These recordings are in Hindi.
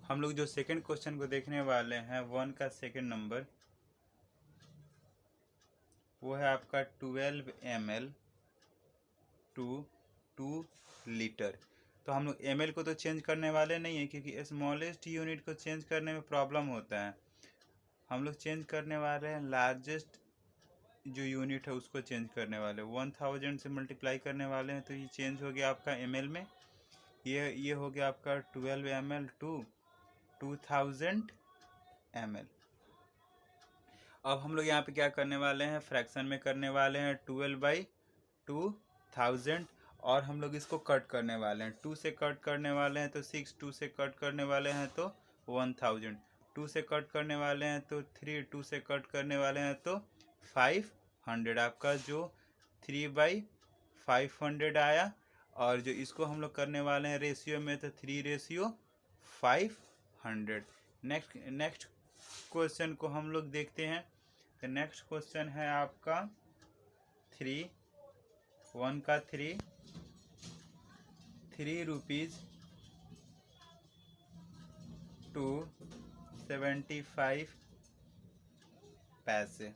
हम लोग जो सेकंड क्वेश्चन को देखने वाले हैं 1 का सेकंड नंबर, वो है आपका 12 ml टू 2 लीटर। तो हम लोग ml को तो चेंज करने वाले नहीं है, क्योंकि स्मॉलेस्ट यूनिट को चेंज करने में प्रॉब्लम होता है। हम लोग चेंज करने वाले हैं लार्जेस्ट जो यूनिट है उसको चेंज करने वाले, 1000 से मल्टीप्लाई करने वाले हैं। तो ये चेंज हो गया आपका ml में, ये हो गया आपका 12 ml टू 2000 ml। अब हम लोग यहाँ पे क्या करने वाले हैं, फ्रैक्शन में करने वाले हैं 12/2000, और हम लोग इसको कट करने वाले हैं। 2 से कट करने वाले हैं तो 6, 2 से कट करने वाले हैं तो 1000, 2 से कट करने वाले हैं तो 3, 2 से कट करने वाले हैं तो 500। आपका जो 3/500 आया, और जो इसको हम लोग करने वाले हैं रेशियो में तो 3/500। नेक्स्ट क्वेश्चन को हम लोग देखते हैं। तो नेक्स्ट क्वेश्चन है आपका 1 का 3 रुपीज़ टू 75 पैसे।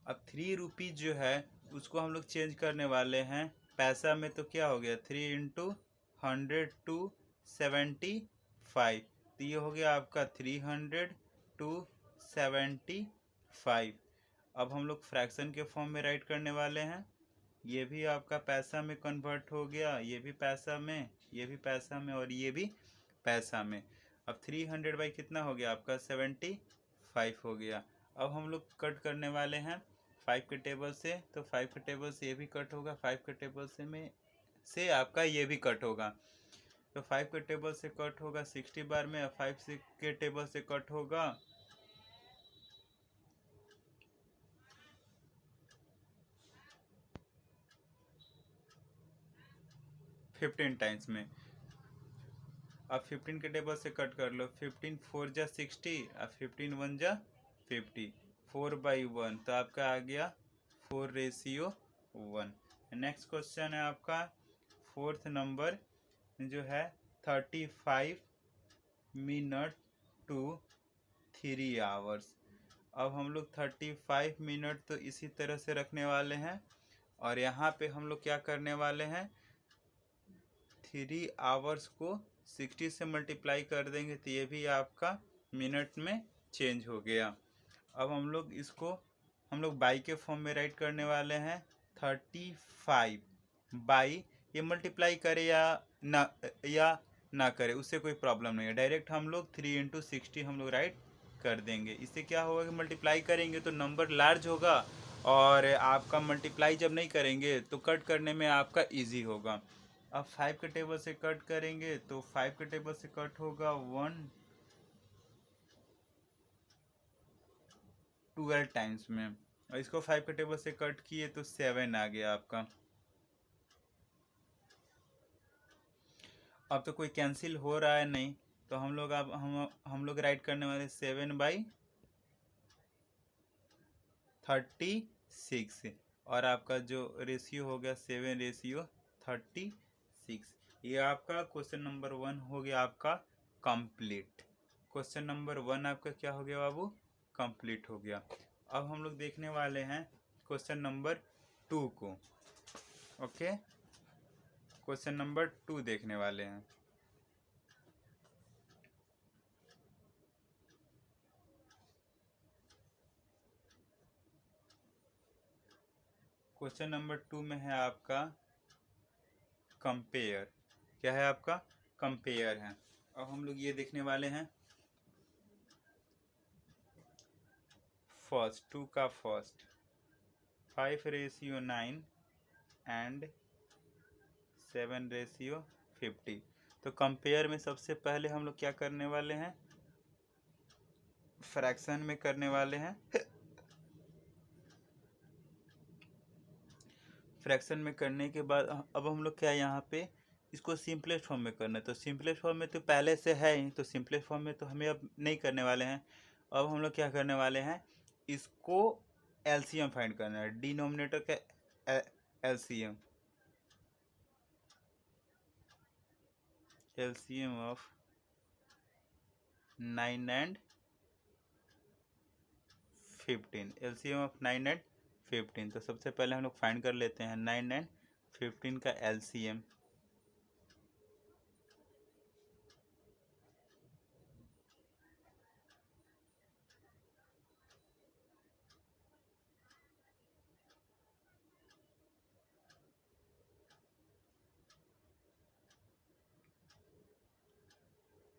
अब 3 रुपीज़ जो है उसको हम लोग चेंज करने वाले हैं पैसा में, तो क्या हो गया 3 × 100 टू 75। तो ये हो गया आपका 300 टू 75। अब हम लोग फ्रैक्शन के फॉर्म में राइट करने वाले हैं। ये भी आपका पैसा में कन्वर्ट हो गया, ये भी पैसा में, ये भी पैसा में, और ये भी पैसा में। अब 300 बाई कितना हो गया आपका 75 हो गया। अब हम लोग कट करने वाले हैं 5 के टेबल से, तो 5 के टेबल से ये भी कट होगा, 5 के टेबल से आपका ये भी कट होगा। तो 5 के टेबल से कट होगा 60 बार में, 5 के टेबल से कट होगा 15 टाइम्स में। अब 15 के टेबल से कट कर लो, 15 4 जा 60, अब 15 1 जा 50, 4/1, तो आपका आ गया 4:1। नेक्स्ट क्वेश्चन है आपका 4th नंबर, जो है 35 मिनट टू 3 आवर्स। अब हम लोग 35 मिनट तो इसी तरह से रखने वाले हैं, और यहाँ पे हम लोग क्या करने वाले हैं 3 आवर्स को 60 से मल्टीप्लाई कर देंगे, तो ये भी आपका मिनट में चेंज हो गया। अब हम लोग बाई के फॉर्म में राइट करने वाले हैं 35 बाई, ये मल्टीप्लाई करे या ना करे उससे कोई प्रॉब्लम नहीं है, डायरेक्ट हम लोग 3 × 60 हम लोग राइट कर देंगे। इससे क्या होगा कि मल्टीप्लाई करेंगे तो नंबर लार्ज होगा, और आपका मल्टीप्लाई जब नहीं करेंगे तो कट करने में आपका इजी होगा। अब 5 के टेबल से कट करेंगे तो 5 के टेबल से कट होगा 12 टाइम्स में, और इसको 5 के टेबल से कट किए तो 7 आ गया आपका। अब तो कोई कैंसिल हो रहा है नहीं, तो हम लोग अब हम लोग राइट करने वाले 7/36, और आपका जो रेशियो हो गया 7:36। ये आपका क्वेश्चन नंबर 1 हो गया आपका कंप्लीट। क्वेश्चन नंबर 1 आपका क्या हो गया बाबू, कंप्लीट हो गया। अब हम लोग देखने वाले हैं क्वेश्चन नंबर 2 को। ओके, क्वेश्चन नंबर 2 देखने वाले हैं। क्वेश्चन नंबर 2 में है आपका कंपेयर। क्या है आपका, कंपेयर है। अब हम लोग ये देखने वाले हैं फर्स्ट 2 का फर्स्ट 5:9 एंड 7:50। तो कंपेयर में सबसे पहले हम लोग क्या करने वाले हैं, फ्रैक्शन में करने वाले हैं। फ्रैक्शन में करने के बाद अब हम लोग क्या यहाँ पे इसको सिंपलेस्ट फॉर्म में करना है। तो सिंपलेस्ट फॉर्म में तो पहले से है ही, तो सिंपलेस्ट फॉर्म में तो हमें अब नहीं करने वाले हैं। अब हम लोग क्या करने वाले हैं, इसको एलसीएम फाइंड करना है, डिनोमिनेटर का LCM of 9 and 15, LCM of 9 and 15। तो सबसे पहले हम लोग फाइंड कर लेते हैं 9 एंड 15 का एलसीएम।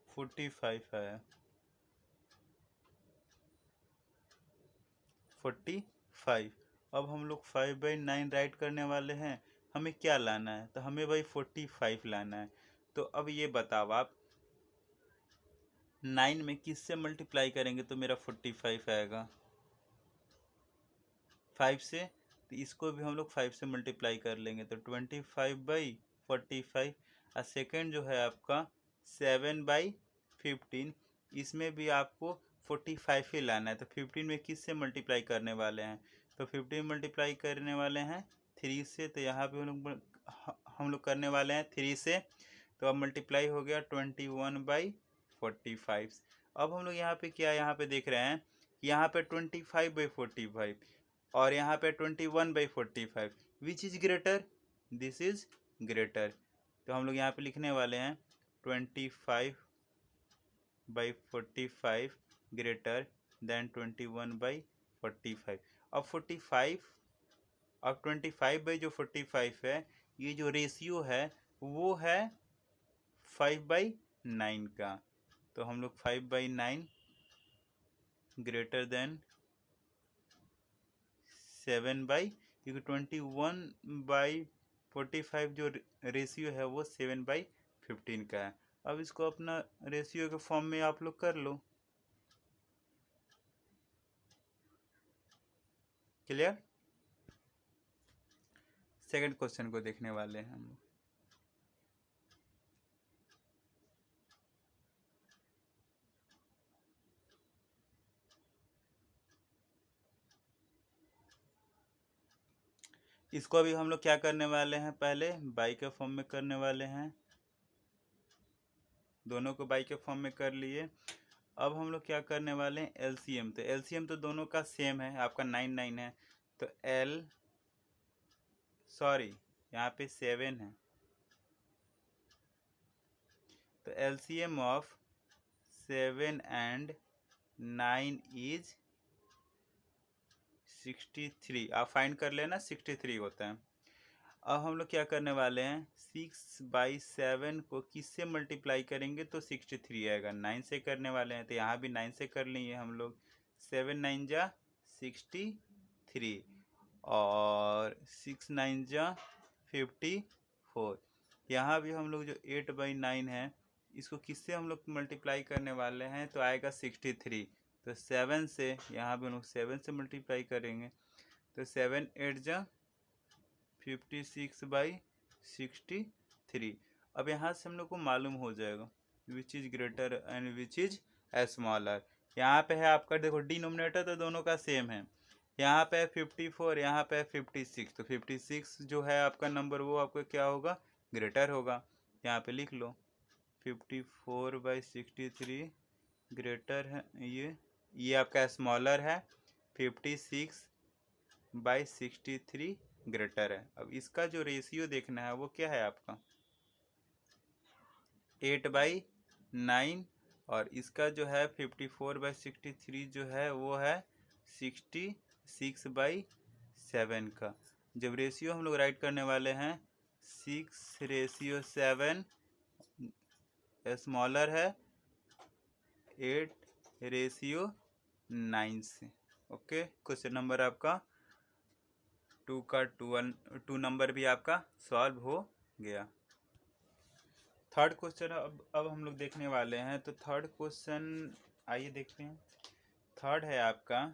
फोर्टी फाइव है, 45। अब हम लोग 5/9 राइट करने वाले हैं, हमें क्या लाना है? तो हमें भाई 45 लाना है। तो अब ये बताओ आप 9 में किससे मल्टीप्लाई करेंगे तो मेरा 45 आएगा? 5 से। तो इसको भी हम लोग 5 से मल्टीप्लाई कर लेंगे तो 25/45। और सेकेंड जो है आपका 7/15, इसमें भी आपको 45 ही लाना है। तो 15 में किससे मल्टीप्लाई करने वाले हैं? तो 15 मल्टीप्लाई करने वाले हैं 3 से। तो यहाँ पे हम लोग करने वाले हैं 3 से। तो अब मल्टीप्लाई हो गया 21/45। अब हम लोग यहाँ पे क्या यहाँ पे देख रहे हैं, यहाँ पे 25/45 और यहाँ पे 21/45, which is greater? This is greater. तो हम लोग यहाँ पे लिखने वाले हैं 25/45 ग्रेटर देन 21/45। अब 25 है, ये जो रेशियो है वो है 5/9 का। तो हम लोग 5/9 ग्रेटर देन 7/, क्योंकि 21/45 जो रेशियो है वो 7/15 का है। अब इसको अपना रेशियो के फॉर्म में आप लोग कर लो। क्लियर? सेकंड क्वेश्चन को देखने वाले हैं हम लोग। इसको अभी हम लोग क्या करने वाले हैं, पहले बाई के फॉर्म में करने वाले हैं। दोनों को बाई के फॉर्म में कर लिए। अब हम लोग क्या करने वाले हैं, एलसीएम। तो एलसीएम तो दोनों का सेम है, आपका 9 है। तो यहाँ पे 7 है। तो एलसीएम ऑफ 7 एंड 9 इज 63। आप फाइंड कर लेना, 63 होता है। अब हम लोग क्या करने वाले हैं, 6/7 को किससे मल्टीप्लाई करेंगे तो 63 आएगा? 9 से करने वाले हैं, तो यहाँ भी 9 से कर लेंगे हम लोग। 7 9 जा 63 और 6 9 जा 54। यहाँ भी हम लोग जो 8/9 है, इसको किससे हम लोग मल्टीप्लाई करने वाले हैं तो आएगा 63। तो 7 से, यहाँ भी हम लोग 7 से मल्टीप्लाई करेंगे। तो 7 8 जा 56/63। अब यहाँ से हम लोग को मालूम हो जाएगा which is greater and which is smaller. यहाँ पे है आपका, देखो डिनोमिनेटर तो दोनों का सेम है। यहाँ पे 54, यहाँ पे 56। तो 56 जो है आपका नंबर वो आपका क्या होगा, ग्रेटर होगा। यहाँ पे लिख लो 54/63 ग्रेटर है, ये आपका स्मॉलर है। 56/63 ग्रेटर है। अब इसका जो रेशियो देखना है वो क्या है आपका 8/9 और इसका जो है 54/63 जो है वो है 66/7 का। जब रेशियो हम लोग राइट करने वाले हैं 6/7 स्मॉलर है 8/9 से। ओके, क्वेश्चन नंबर आपका 2 का 2 नंबर भी आपका सॉल्व हो गया। थर्ड क्वेश्चन अब हम लोग देखने वाले हैं। तो थर्ड क्वेश्चन आइए देखते हैं। थर्ड है आपका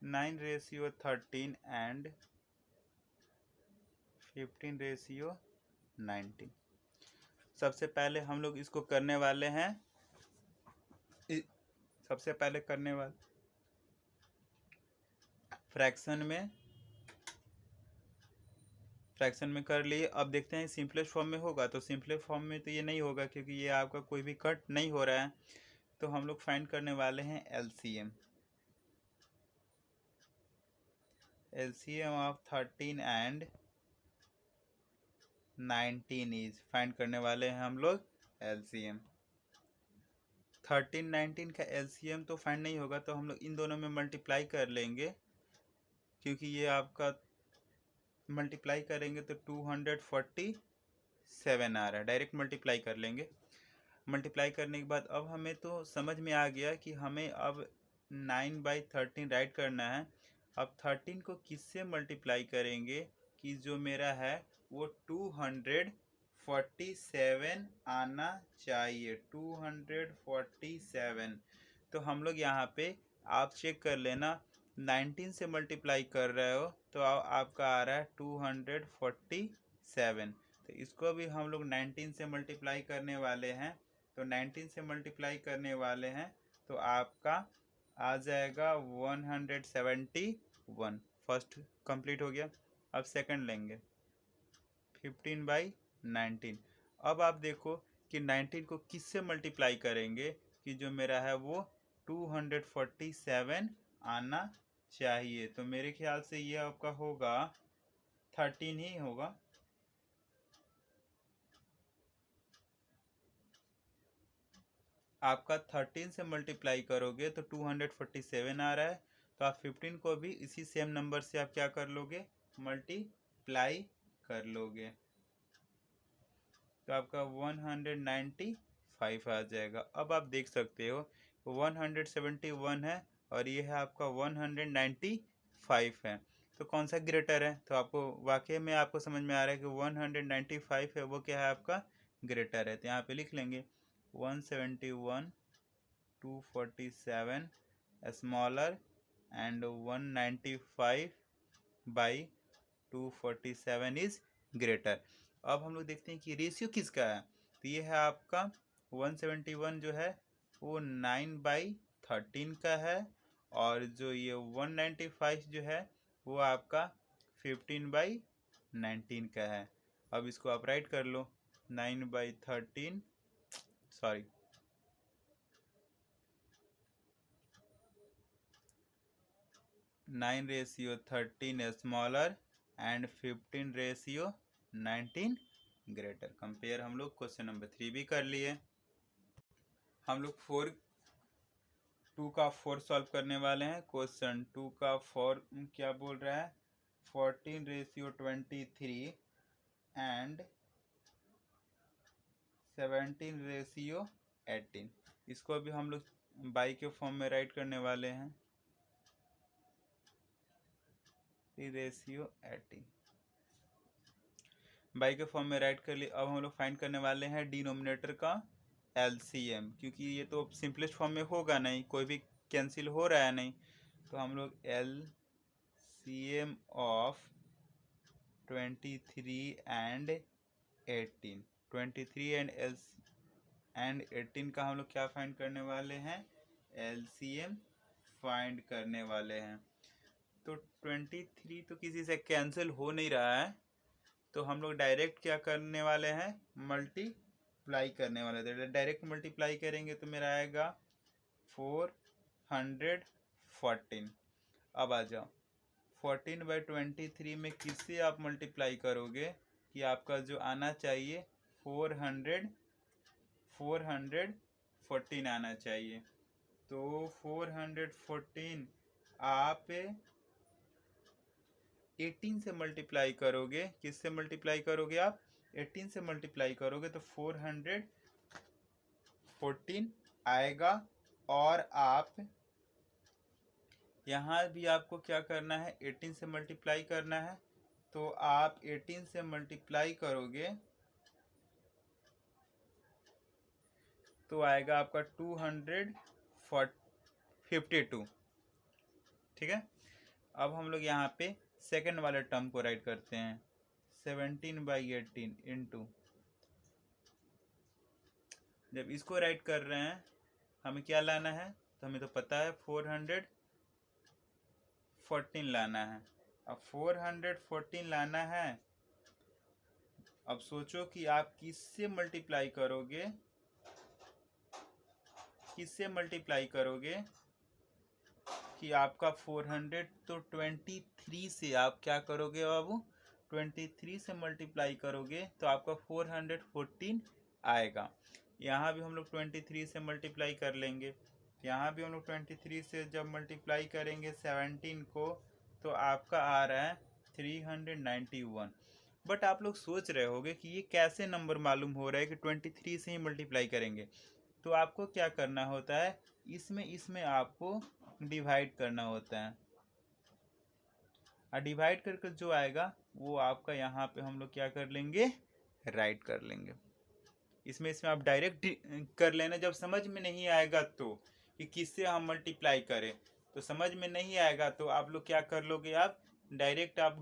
9/13 एंड 15/19। सबसे पहले हम लोग इसको करने वाले हैं, सबसे पहले करने वाले फ्रैक्शन फ्रैक्शन में कर लिए। अब देखते हैं सिंपलेस्ट फॉर्म में होगा, तो सिंपलेस्ट फॉर्म में तो ये नहीं होगा क्योंकि ये आपका कोई भी कट नहीं हो रहा है। तो हम लोग फाइंड करने वाले हैं LCM. LCM of 13 and 19 is, find करने वाले हैं हम लोग एलसीएम। 13 19 का एलसीएम तो फाइंड नहीं होगा, तो हम लोग इन दोनों में मल्टीप्लाई कर लेंगे, क्योंकि ये आपका मल्टीप्लाई करेंगे तो 247 आ रहा है। डायरेक्ट मल्टीप्लाई कर लेंगे। मल्टीप्लाई करने के बाद अब हमें तो समझ में आ गया कि हमें अब 9/13 राइट करना है। अब 13 को किससे मल्टीप्लाई करेंगे कि जो मेरा है वो 247 आना चाहिए। 247। तो हम लोग यहाँ पे आप चेक कर लेना, 19 से मल्टीप्लाई कर रहे हो तो आपका आ रहा है 247। तो इसको भी हम लोग 19 से मल्टीप्लाई करने वाले हैं। तो 19 से मल्टीप्लाई करने वाले हैं तो आपका आ जाएगा 171। फर्स्ट कंप्लीट हो गया। अब सेकंड लेंगे 15/19। अब आप देखो कि 19 को किससे मल्टीप्लाई करेंगे कि जो मेरा है वो 247 आना चाहिए। तो मेरे ख्याल से ये आपका होगा 13 ही होगा। आपका 13 से मल्टीप्लाई करोगे तो 247 आ रहा है। तो आप 15 को भी इसी सेम नंबर से आप क्या कर लोगे, मल्टीप्लाई कर लोगे। तो आपका 195 आ जाएगा। अब आप देख सकते हो 171 है और ये है आपका 195 है। तो कौन सा ग्रेटर है? तो आपको वाकई में आपको समझ में आ रहा है कि 195 है वो क्या है, आपका ग्रेटर है। तो यहाँ पे लिख लेंगे 171 247 स्मॉलर एंड 195/247 इज ग्रेटर। अब हम लोग देखते हैं कि रेशियो किसका है। तो ये है आपका 171 जो है वो 9/13 का है, और जो ये 195 जो है वो आपका 15/19 का है। अब इसको आप राइट कर लो, 9/13 sorry 9/13 smaller and 15/19 greater. Compare हम लोग क्वेश्चन नंबर 3 भी कर लिए। हम लोग 2 का 4 सॉल्व करने वाले हैं। क्वेश्चन 2 का 4 क्या बोल रहा है, 14/23 एंड 17/18। इसको भी हम लोग बाई के फॉर्म में राइट करने वाले हैं, 3/18 बाई के फॉर्म में राइट कर लिए। अब हम लोग फाइंड करने वाले हैं डिनोमिनेटर का एलसीएम, क्योंकि ये तो सिंपलेस्ट फॉर्म में होगा नहीं, कोई भी कैंसिल हो रहा है नहीं। तो हम लोग एलसीएम ऑफ 23 एंड 18, 23 एंड 18 का हम लोग क्या फाइंड करने वाले हैं, एलसीएम फाइंड करने वाले हैं। तो 23 तो किसी से कैंसिल हो नहीं रहा है, तो हम लोग डायरेक्ट क्या करने वाले हैं, मल्टीप्लाई करने वाले हैं। डायरेक्ट मल्टीप्लाई करेंगे तो मेरा आएगा 414। अब आ जाओ 14/23 में किससे आप मल्टीप्लाई करोगे कि आपका जो आना चाहिए 414 आना चाहिए। तो 414 आप 18 से मल्टीप्लाई करोगे। किससे मल्टीप्लाई करोगे आप, 18 से मल्टीप्लाई करोगे तो 414 आएगा। और आप यहाँ भी आपको क्या करना है, 18 से मल्टीप्लाई करना है। तो आप 18 से मल्टीप्लाई करोगे तो आएगा आपका 252। ठीक है। अब हम लोग यहाँ पे सेकंड वाले टर्म को राइट करते हैं, 17/18 इंटू, जब इसको राइट कर रहे हैं हमें क्या लाना है, तो हमें तो पता है 414 लाना है। अब 414 लाना है अब सोचो कि आप किससे मल्टीप्लाई करोगे, किससे मल्टीप्लाई करोगे कि आपका 400, तो 23 से आप क्या करोगे बाबू, 23 से मल्टीप्लाई करोगे तो आपका 414 आएगा। यहाँ भी हम लोग 23 से मल्टीप्लाई कर लेंगे, यहाँ भी हम लोग 23 से जब मल्टीप्लाई करेंगे 17 को तो आपका आ रहा है 391। बट आप लोग सोच रहे होगे कि ये कैसे नंबर मालूम हो रहा है कि 23 से ही मल्टीप्लाई करेंगे। तो आपको क्या करना होता है, इसमें आपको डिवाइड करना होता है, और डिवाइड करके जो आएगा वो आपका यहाँ पे हम लोग क्या कर लेंगे, राइट कर लेंगे। इसमें आप डायरेक्ट कर लेना। जब समझ में नहीं आएगा तो कि किससे हम मल्टीप्लाई करें, तो समझ में नहीं आएगा तो आप लोग क्या कर लोगे, आप डायरेक्ट आप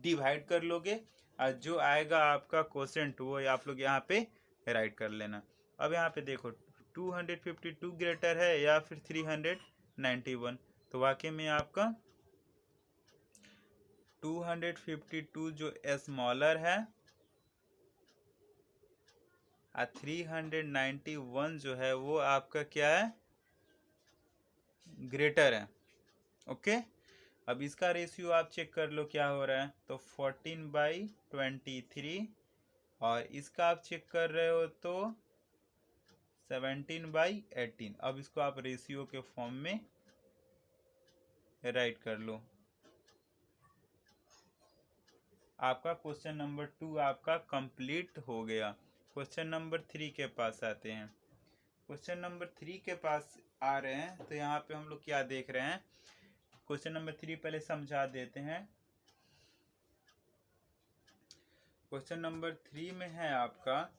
डिवाइड कर लोगे, और जो आएगा आपका क्वोशेंट वो आप लोग यहाँ पे राइट कर लेना। अब यहाँ पे देखो 252 ग्रेटर है या फिर 391, तो वाकई में आपका 252 जो स्मॉलर है और 391 जो है वो आपका क्या है, ग्रेटर है। ओके, अब इसका रेशियो आप चेक कर लो क्या हो रहा है, तो 14/23, और इसका आप चेक कर रहे हो तो 17/18। अब इसको आप रेशियो के फॉर्म में राइट कर लो। आपका क्वेश्चन नंबर 2 आपका कंप्लीट हो गया। क्वेश्चन नंबर 3 के पास आते हैं। क्वेश्चन नंबर 3 के पास आ रहे हैं तो यहाँ पे हम लोग क्या देख रहे हैं, क्वेश्चन नंबर 3 पहले समझा देते हैं। क्वेश्चन नंबर 3 में है आपका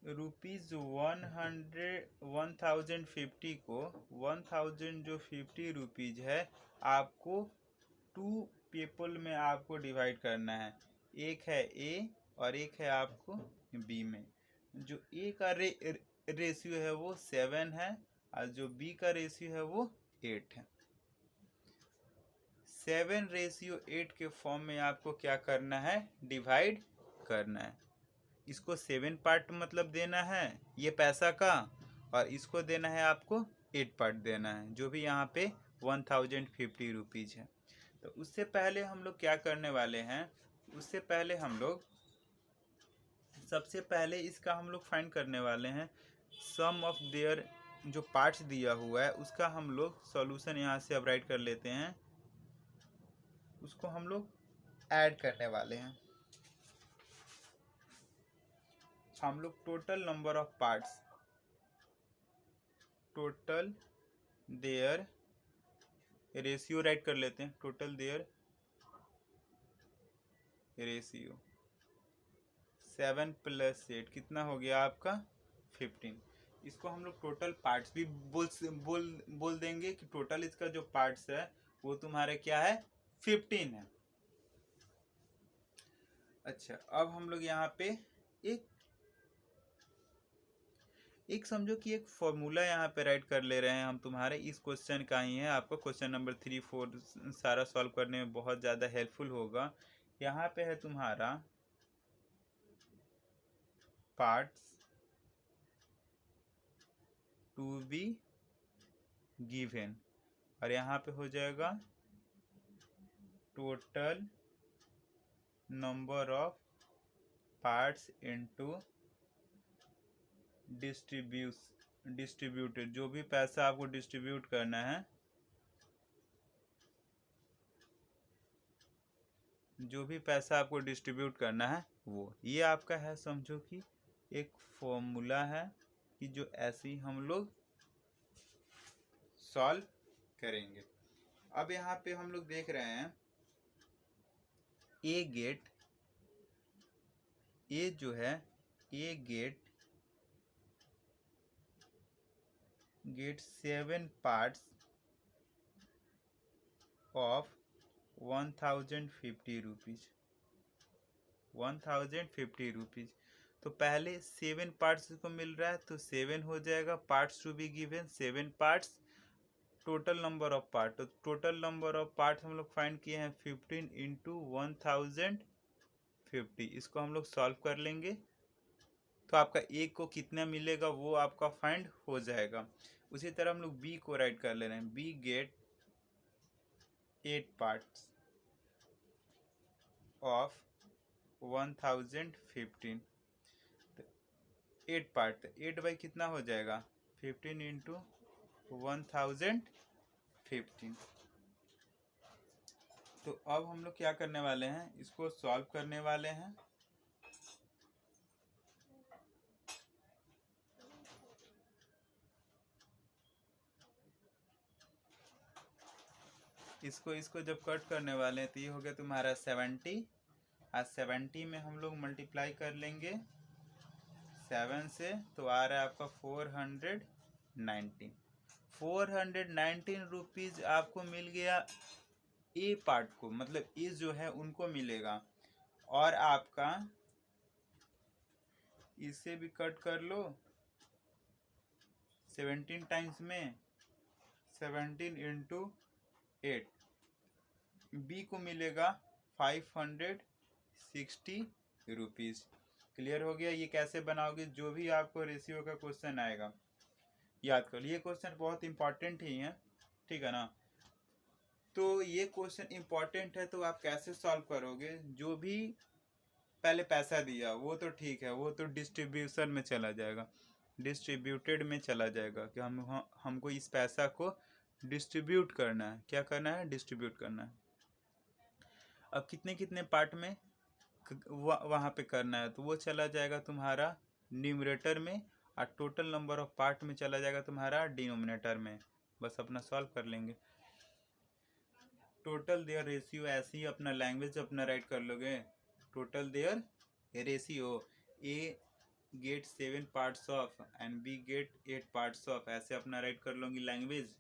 ₹1050 को 1000 जो 50 रुपीज है आपको 2 पीपल में आपको डिवाइड करना है। एक है ए और एक है आपको बी में। जो ए का रेशियो है वो 7 है और जो बी का रेशियो है वो 8 है। 7:8 के फॉर्म में आपको क्या करना है, डिवाइड करना है। इसको 7 पार्ट मतलब देना है ये पैसा का, और इसको देना है आपको 8 पार्ट देना है, जो भी यहाँ पे 1050 रुपीज है। तो उससे पहले हम लोग क्या करने वाले हैं, उससे पहले हम लोग सबसे पहले इसका हम लोग फाइंड करने वाले हैं सम ऑफ देयर। जो पार्ट्स दिया हुआ है उसका हम लोग सॉल्यूशन यहाँ से अब राइट कर लेते हैं, उसको हम लोग ऐड करने वाले हैं। हम लोग total number of parts, total their ratio right कर लेते हैं। टोटल देयर रेशियो 7 + 8 कितना हो गया आपका 15। इसको हम लोग टोटल पार्ट्स भी बोल देंगे कि टोटल इसका जो पार्ट्स है वो तुम्हारे क्या है 15 है। अच्छा, अब हम लोग यहाँ पे एक समझो कि एक फॉर्मूला यहाँ पे राइट कर ले रहे हैं हम, तुम्हारे इस क्वेश्चन का ही है। आपको क्वेश्चन नंबर 3, 4 सारा सॉल्व करने में बहुत ज़्यादा हेल्पफुल होगा। यहाँ पे है तुम्हारा पार्ट्स टू बी गिवन, और यहाँ पे हो जाएगा total number of parts into distributed. जो भी पैसा आपको डिस्ट्रीब्यूट करना है, जो भी पैसा आपको डिस्ट्रीब्यूट करना है वो ये आपका है। समझो कि एक फॉर्मूला है कि जो ऐसे ही हम लोग सॉल्व करेंगे। अब यहाँ पे हम लोग देख रहे हैं ए जो है A get 7 parts of 1050 rupees. 1050 rupees. तो पहले 7 पार्ट्स को मिल रहा है तो 7 हो जाएगा, parts to be given 7 parts, total number of part. तो टोटल नंबर ऑफ पार्ट हम लोग फाइंड किए हैं 15 × 1050 50, इसको हम लोग सॉल्व कर लेंगे तो आपका ए को कितना मिलेगा वो आपका फाइंड हो जाएगा। उसी तरह हम लोग बी को राइट कर ले रहे हैं, B get 8 parts of 1015, 8 part, 8 by कितना हो जाएगा 15 इंटू 1015। तो अब हम लोग क्या करने वाले हैं, इसको सॉल्व करने वाले हैं। इसको जब कट करने वाले हैं तो ये हो गया तुम्हारा 70, और 70 में हम लोग मल्टीप्लाई कर लेंगे 7 से, तो आ रहा है आपका 419 रुपीज़ आपको मिल गया ए पार्ट को, मतलब ए जो है उनको मिलेगा। और आपका इसे भी कट कर लो 17 टाइम्स में, 17 इंटू 8, बी को मिलेगा 560 रुपीज़। क्लियर हो गया। ये कैसे बनाओगे, जो भी आपको रेशियो का क्वेश्चन आएगा याद कर लो, ये क्वेश्चन बहुत इंपॉर्टेंट ही है, ठीक है ना। तो ये क्वेश्चन इंपॉर्टेंट है तो आप कैसे सॉल्व करोगे, जो भी पहले पैसा दिया वो तो ठीक है, वो तो डिस्ट्रीब्यूशन में चला जाएगा, डिस्ट्रीब्यूटेड में चला जाएगा कि हमको इस पैसा को डिस्ट्रीब्यूट करना है। क्या करना है, डिस्ट्रीब्यूट करना है। अब कितने कितने पार्ट में वहाँ पे करना है, तो वो चला जाएगा तुम्हारा न्यूमरेटर में, और टोटल नंबर ऑफ पार्ट में चला जाएगा तुम्हारा डिनोमिनेटर में। बस अपना सॉल्व कर लेंगे। टोटल देयर रेशियो, ऐसे ही अपना लैंग्वेज अपना राइट कर लोगे, total their ratio, A get 7 parts of and B get 8 parts of, ऐसे अपना राइट कर लोगे लैंग्वेज,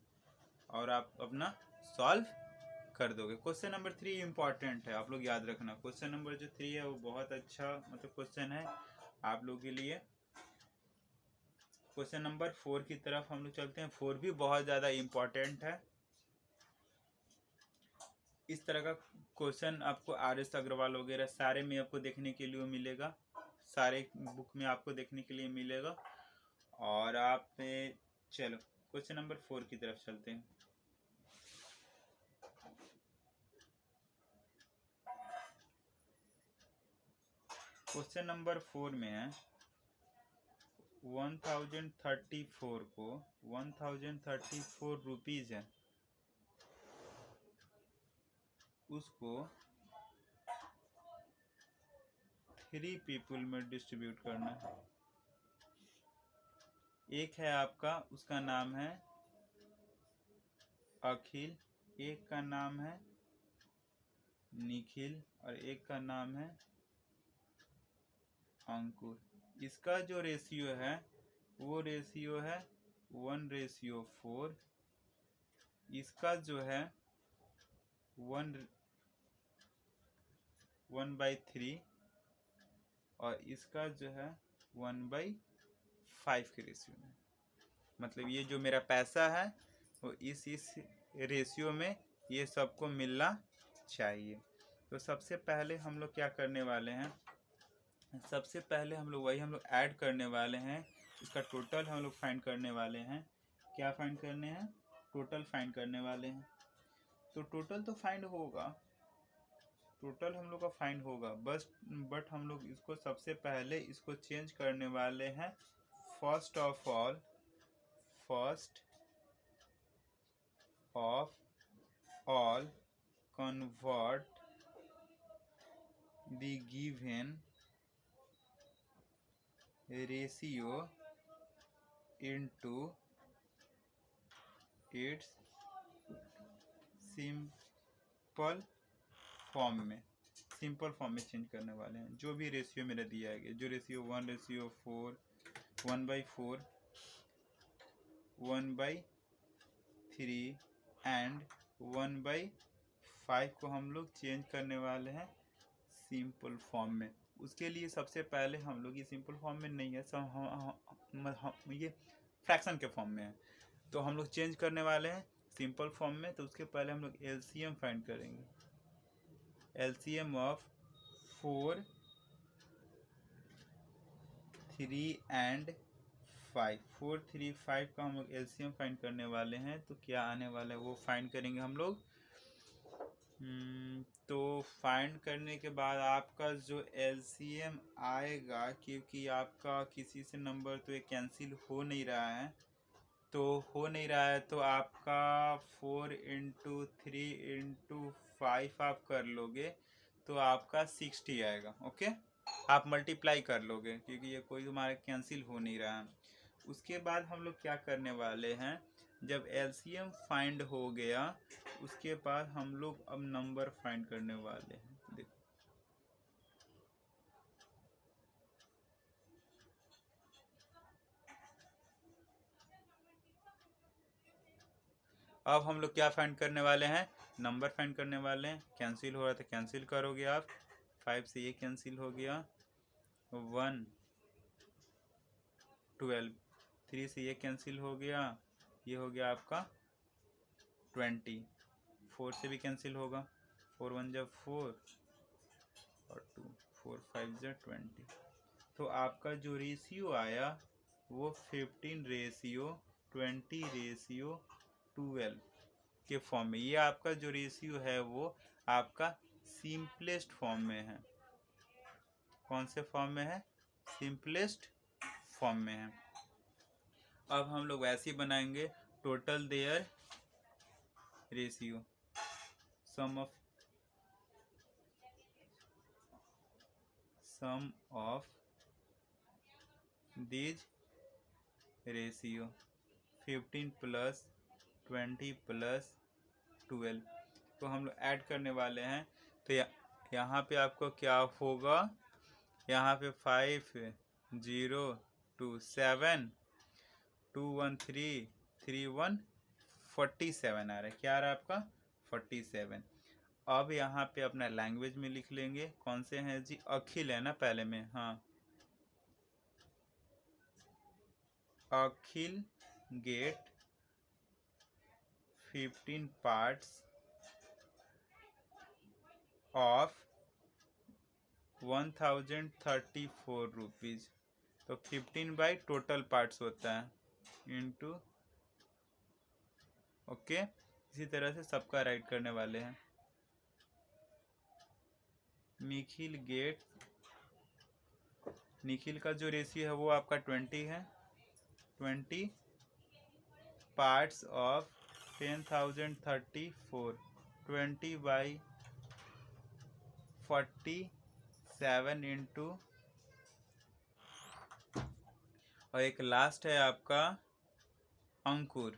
और आप अपना सॉल्व कर दोगे। क्वेश्चन नंबर 3 इंपॉर्टेंट है, आप लोग याद रखना। क्वेश्चन नंबर जो 3 है वो बहुत अच्छा मतलब क्वेश्चन है आप लोगों के लिए। क्वेश्चन नंबर 4 की तरफ हम लोग चलते हैं। 4 भी बहुत ज़्यादा इम्पोर्टेंट है। इस तरह का क्वेश्चन आपको RS अग्रवाल वगैरह सारे में आपको देखने के लिए मिलेगा, सारे बुक में आपको देखने के लिए मिलेगा। और आप चलो क्वेश्चन नंबर 4 की तरफ चलते हैं। क्वेश्चन नंबर 4 में है 1034 को 1034 रुपीज़ है, उसको 3 पीपल में डिस्ट्रीब्यूट करना है। एक है आपका, उसका नाम है अखिल, एक का नाम है निखिल, और एक का नाम है अंकुर। इसका जो रेशियो है वो रेशियो है 1:4। इसका जो है 1/3, और इसका जो है 1/5 के रेशियो में। मतलब ये जो मेरा पैसा है वो इस रेशियो में ये सबको मिलना चाहिए। तो सबसे पहले हम लोग क्या करने वाले हैं, सबसे पहले हम लोग ऐड करने वाले हैं। इसका टोटल हम लोग फाइंड करने वाले हैं। क्या फाइंड करने हैं, टोटल फाइंड करने वाले हैं। तो टोटल तो फाइंड होगा, टोटल हम लोग का फाइंड होगा, बट हम लोग इसको सबसे पहले इसको चेंज करने वाले हैं। First of all convert the given ratio into its simple form में चेंज करने वाले हैं। जो भी रेशियो मेरा दिया है, जो रेशियो 1:4, 1/4, 1/3 एंड 1/5 को हम लोग चेंज करने वाले हैं सिंपल फॉर्म में। उसके लिए सबसे पहले हम लोग, ये सिंपल फॉर्म में नहीं है, ये फ्रैक्शन के फॉर्म में है, तो हम लोग चेंज करने वाले हैं सिंपल फॉर्म में। तो उसके पहले हम लोग LCM फाइंड करेंगे। LCM ऑफ 4 3 and 5, 4, 3, 5 का हम लोग एलसीएम फाइंड करने वाले हैं। तो क्या आने वाला है वो फाइंड करेंगे हम लोग। तो फाइंड करने के बाद आपका जो एलसीएम आएगा, क्योंकि आपका किसी से नंबर तो ये कैंसिल हो नहीं रहा है, तो आपका 4 × 3 × 5 आप कर लोगे तो आपका 60 आएगा। ओके, आप मल्टीप्लाई कर लोगे क्योंकि ये कोई तुम्हारा कैंसिल हो नहीं रहा है। उसके बाद हम लोग क्या करने वाले हैं, जब एलसीएम फाइंड हो गया उसके बाद हम लोग अब नंबर फाइंड करने वाले हैं। देखो अब हम लोग क्या फाइंड करने वाले हैं, नंबर फाइंड करने वाले हैं। कैंसिल हो रहा था, कैंसिल करोगे आप। 5 से ये कैंसिल हो गया, 1, 12, 3 से ये कैंसिल हो गया, ये हो गया आपका 20, 4 से भी कैंसिल होगा, 4 1 जा 4 और 2, 4 5 जा 20। तो आपका जो रेशियो आया वो 15:20:12 के फॉर्म में। ये आपका जो रेशियो है वो आपका सिंपलेस्ट फॉर्म में है। कौन से फॉर्म में है, सिंपलेस्ट फॉर्म में है। अब हम लोग वैसे ही बनाएंगे, total their ratio, sum of these ratio 15 + 20 + 12। तो हम लोग ऐड करने वाले हैं। तो यहाँ पे आपको क्या होगा, यहाँ पे 5 0 2 7 2 1 3 3 1 47 आ रहा है। क्या आ रहा है आपका 47। अब यहाँ पे अपना लैंग्वेज में लिख लेंगे। कौन से हैं जी, अखिल है ना पहले में, हाँ अखिल गेट 15 parts of 1034 रुपीज़। तो 15 बाई टोटल पार्ट्स होता है इंटू, ओके। इसी तरह से सबका राइट करने वाले हैं। निखिल का जो रेशियो है वो आपका 20 है। 20 पार्ट्स ऑफ 10,034, 20 बाई 47 इंटू, और एक लास्ट है आपका अंकुर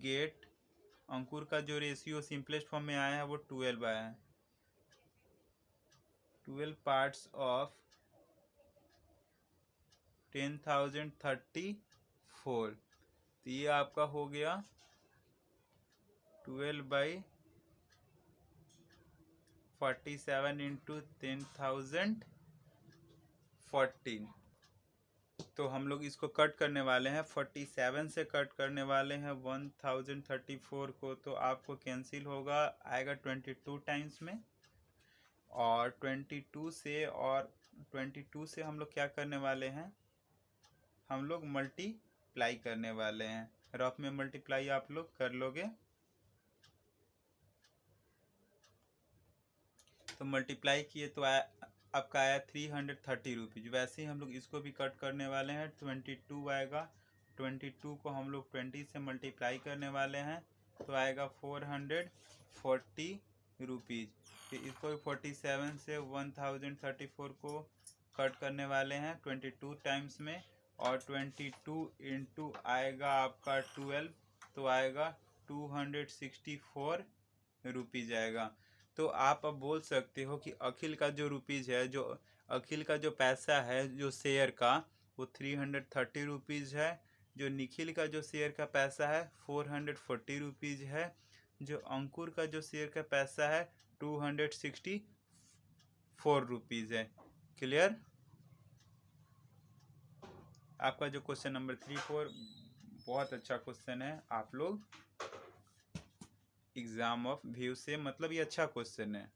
गेट। अंकुर का जो रेशियो सिंपलेस्ट फॉर्म में आया है वो 12 आया है। 12 पार्ट्स ऑफ 10,034, तो ये आपका हो गया 12 बाई 47 इंटू 10,014। तो हम लोग इसको कट करने वाले हैं, 47 से कट करने वाले हैं 1034 को। तो आपको कैंसिल होगा, आएगा 22 टाइम्स में, और 22 से हम लोग क्या करने वाले हैं, हम लोग मल्टीप्लाई करने वाले हैं। रफ में मल्टीप्लाई आप लोग कर लोगे। तो मल्टीप्लाई किए तो आपका आया 330 रुपीज़। वैसे ही हम लोग इसको भी कट करने वाले हैं, 22 आएगा। 22 को हम लोग 20 से मल्टीप्लाई करने वाले हैं तो आएगा 440 रुपीज़। फिर इसको भी 47 से 1034 को कट करने वाले हैं 22 टाइम्स में, और 22 इंटू आएगा आपका 12, तो आएगा 264 रुपीज़ आएगा। तो आप अब बोल सकते हो कि अखिल का जो रुपीज़ है, जो अखिल का जो पैसा है जो शेयर का, वो 330 रुपीज़ है। जो निखिल का जो शेयर का पैसा है 440 रुपीज़ है। जो अंकुर का जो शेयर का पैसा है 264 रुपीज़ है। क्लियर। आपका जो क्वेश्चन नंबर 3 4 बहुत अच्छा क्वेश्चन है। आप लोग एग्जाम ऑफ व्यू से, मतलब ये अच्छा क्वेश्चन है।